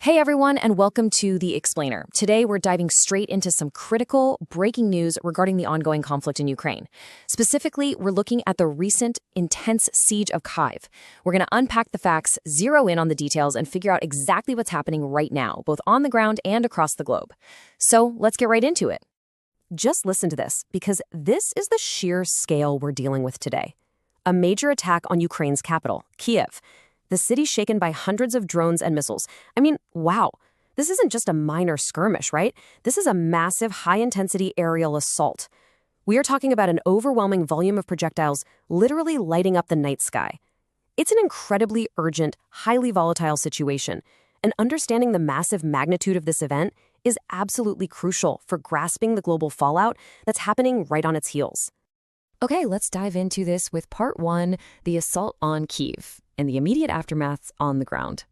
Hey everyone, and welcome to The Explainer. Today we're diving straight into some critical breaking news regarding the ongoing conflict in Ukraine. Specifically, we're looking at the recent intense Siege of Kyiv. We're going to unpack the facts, zero in on the details, and figure out exactly what's happening right now, both on the ground and across the globe. So let's get right into it. Just listen to this, because this is the sheer scale we're dealing with today. A major attack on Ukraine's capital, Kyiv. The city's shaken by hundreds of drones and missiles. I mean, wow. This isn't just a minor skirmish, right? This is a massive, high-intensity aerial assault. We are talking about an overwhelming volume of projectiles literally lighting up the night sky. It's an incredibly urgent, highly volatile situation, and understanding the massive magnitude of this event is absolutely crucial for grasping the global fallout that's happening right on its heels. Okay, let's dive into this with part one, the assault on Kyiv, and the immediate aftermaths on the ground.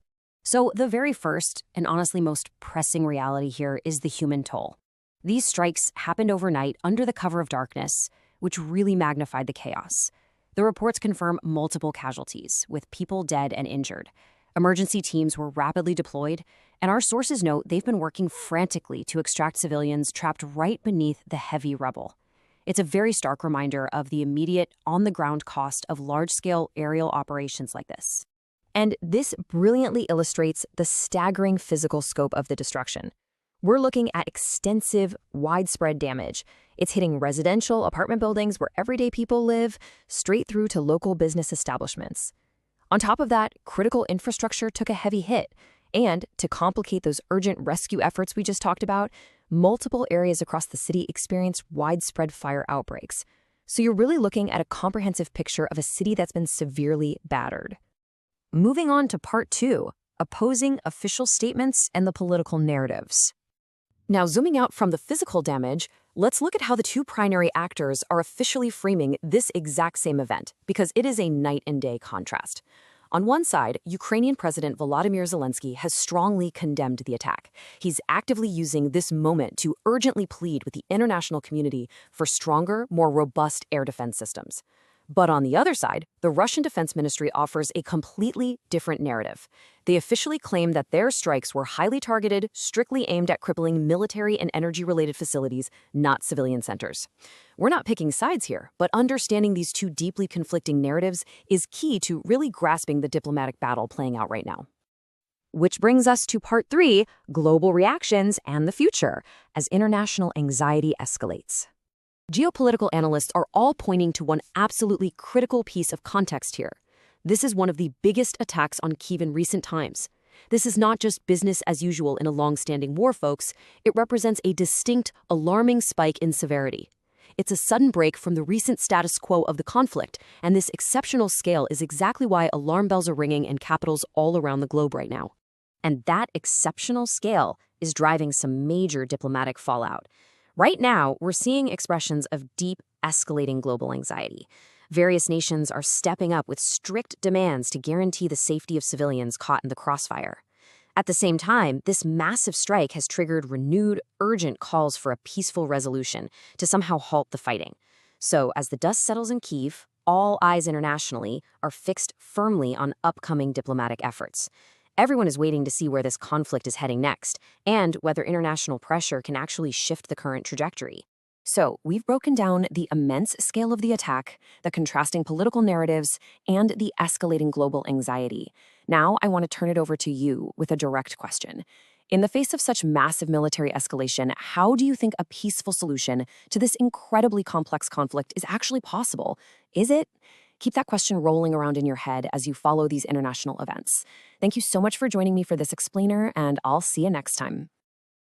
So the very first and honestly most pressing reality here is the human toll. These strikes happened overnight under the cover of darkness, which really magnified the chaos. The reports confirm multiple casualties, with people dead and injured. Emergency teams were rapidly deployed, and our sources note they've been working frantically to extract civilians trapped right beneath the heavy rubble. It's a very stark reminder of the immediate, on-the-ground cost of large-scale aerial operations like this. And this brilliantly illustrates the staggering physical scope of the destruction. We're looking at extensive, widespread damage. It's hitting residential apartment buildings where everyday people live, straight through to local business establishments. On top of that, critical infrastructure took a heavy hit. And to complicate those urgent rescue efforts we just talked about, multiple areas across the city experienced widespread fire outbreaks. So you're really looking at a comprehensive picture of a city that's been severely battered. Moving on to part two, opposing official statements and the political narratives. Now, zooming out from the physical damage, let's look at how the two primary actors are officially framing this exact same event, because it is a night and day contrast. On one side, Ukrainian President Volodymyr Zelensky has strongly condemned the attack. He's actively using this moment to urgently plead with the international community for stronger, more robust air defense systems. But on the other side, the Russian Defense Ministry offers a completely different narrative. They officially claim that their strikes were highly targeted, strictly aimed at crippling military and energy-related facilities, not civilian centers. We're not picking sides here, but understanding these two deeply conflicting narratives is key to really grasping the diplomatic battle playing out right now. Which brings us to part three, global reactions and the future, as international anxiety escalates. Geopolitical analysts are all pointing to one absolutely critical piece of context here. This is one of the biggest attacks on Kyiv in recent times. This is not just business as usual in a long-standing war, folks. It represents a distinct, alarming spike in severity. It's a sudden break from the recent status quo of the conflict, and this exceptional scale is exactly why alarm bells are ringing in capitals all around the globe right now. And that exceptional scale is driving some major diplomatic fallout. Right now, we're seeing expressions of deep, escalating global anxiety. Various nations are stepping up with strict demands to guarantee the safety of civilians caught in the crossfire. At the same time, this massive strike has triggered renewed, urgent calls for a peaceful resolution to somehow halt the fighting. So, as the dust settles in Kyiv, all eyes internationally are fixed firmly on upcoming diplomatic efforts. Everyone is waiting to see where this conflict is heading next, and whether international pressure can actually shift the current trajectory. So, we've broken down the immense scale of the attack, the contrasting political narratives, and the escalating global anxiety. Now, I want to turn it over to you with a direct question. In the face of such massive military escalation, how do you think a peaceful solution to this incredibly complex conflict is actually possible? Is it? Keep that question rolling around in your head as you follow these international events. Thank you so much for joining me for this explainer, and I'll see you next time.